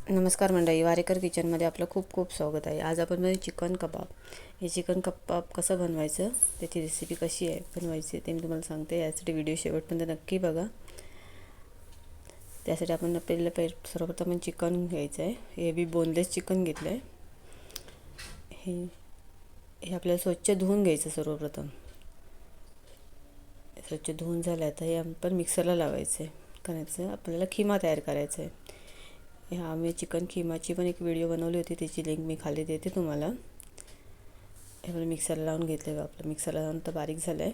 नमस्कार मंडळी, वारेकर किचनमध्ये आपलं खूप खूप स्वागत आहे. आज आपण बनवू चिकन कबाब. हे चिकन कबाब कसं बनवायचं, त्याची रेसिपी कशी आहे बनवायची ते मी तुम्हाला सांगते. यासाठी व्हिडिओ शेवटपर्यंत नक्की बघा. त्यासाठी आपण सर्वप्रथम चिकन घ्यायचं आहे. हे बी बोनलेस चिकन घेतलं आहे. हे आपल्याला स्वच्छ धुवून घ्यायचं. सर्वप्रथम स्वच्छ धुवून झालं आता हे आपण मिक्सरला लावायचं आहे. करायचं आपल्याला खिमा तयार करायचा आहे. ह्या मी चिकन खिमाची पण एक व्हिडिओ बनवली होती, त्याची लिंक मी खाली देते तुम्हाला. हे मला मिक्सरला लावून घेतलं आहे. आपलं मिक्सरला लावून तर बारीक झालं आहे.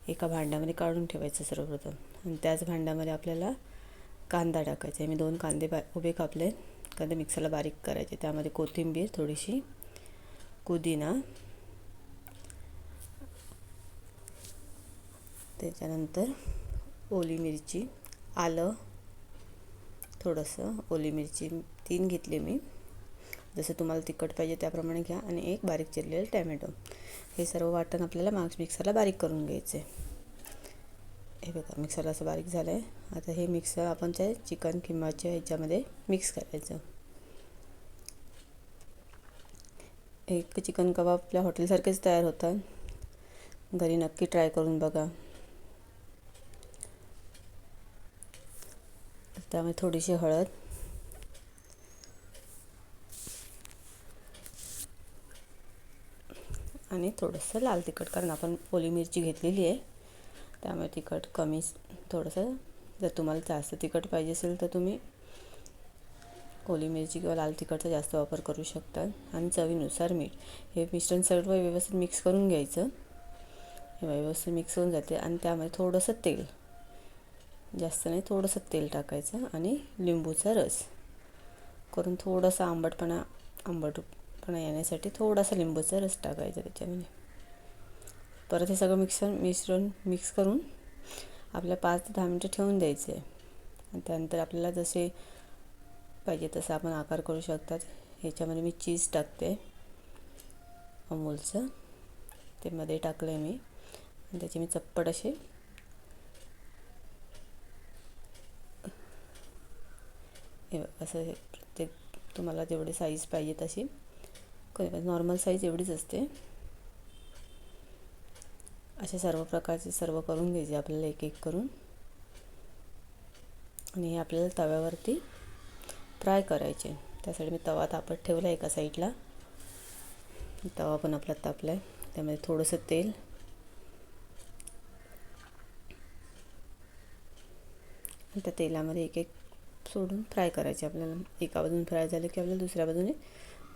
एका भांड्यामध्ये काढून ठेवायचं सर्वप्रथम. आणि त्याच भांड्यामध्ये आपल्याला कांदा टाकायचा आहे. मी 2 कांदे उभे कापले. कांदे मिक्सरला बारीक करायचे. त्यामध्ये कोथिंबीर, थोडीशी पुदिना, त्याच्यानंतर ओली मिरची, आलं थोडंसं, ओली मिरची 3 घेतली मी. जसं तुम्हाला तिखट पाहिजे त्याप्रमाणे घ्या. आणि एक बारीक चिरलेलं टॅमॅटो. हे सर्व वाटण आपल्याला मिक्सरला बारीक करून घ्यायचं आहे. हे बघा मिक्सरला असं बारीक झालं आहे. आता हे मिक्सर आपण त्या चिकन किमाच्या ह्याच्यामध्ये मिक्स करायचं. एक चिकन कबाब आपल्या हॉटेलसारखेच तयार होतात. घरी नक्की ट्राय करून बघा. त्यामध्ये थोडीशी हळद, आणि थोडंसं लाल तिखट, कारण आपण ओली मिरची घेतलेली आहे त्यामुळे तिखट कमी थोडंसं. जर तुम्हाला जास्त तिखट पाहिजे असेल तर तुम्ही ओली मिरची किंवा लाल तिखटचा जास्त वापर करू शकता. आणि चवीनुसार मीठ. हे मिश्रण सर्व व्यवस्थित मिक्स करून घ्यायचं. हे व्यवस्थित मिक्स होऊन जाते. आणि त्यामध्ये थोडंसं तेल, जास्त नाही, थोडंसं तेल टाकायचं. आणि लिंबूचा रस करून थोडासा आंबटपणा येण्यासाठी थोडासा लिंबूचा रस टाकायचा त्याच्यामध्ये. परत हे सगळं मिश्रण मिक्स करून आपल्याला 5 ते 10 मिनटं ठेवून द्यायचं आहे. आणि त्यानंतर आपल्याला जसे पाहिजे तसं आपण आकार करू शकतात. ह्याच्यामध्ये मी चीज टाकते, अमूलचं ते मध्ये टाकलं आहे मी. आणि त्याचे मी चप्पट असे असं प्रत्येक तुम्हाला जेवढी साईज पाहिजे तशी, नॉर्मल साईज एवढीच असते. असे सर्व प्रकारचे सर्व करून घ्यायचे आपल्याला एक एक करून. आणि हे आपल्याला तव्यावरती फ्राय करायचे. त्यासाठी मी तवा तापत ठेवला एका साईडला. तवा पण आपला तापला आहे. त्यामध्ये थोडंसं तेल, आणि त्या तेलामध्ये एक एक सोडून फ्राय करायचे आपल्याला. एका बाजून फ्राय झाले की आपल्याला दुसऱ्या बाजूने,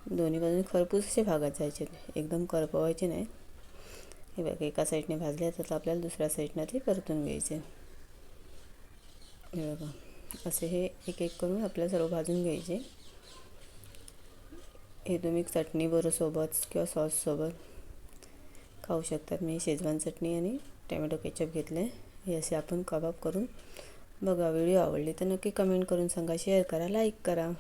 दोन्ही बाजूने खरपूस असे भागात जायचे, एकदम करपवायचे नाही. हे बघा एका साईडने भाजले तर आपल्याला दुसऱ्या साईडनं ते परतून घ्यायचे. हे बघा असे हे एक एक करून आपल्याला सर्व भाजून घ्यायचे. हे तुम्ही चटणी सोबत किंवा सॉससोबत खाऊ शकतात. मी शेजवान चटणी आणि टॅमॅटो केचप घेतले. हे असे आपण कबाब करून बघा. व्हिडिओ आवडली तर नक्की कमेंट करून सांगा, शेअर करा, लाईक करा.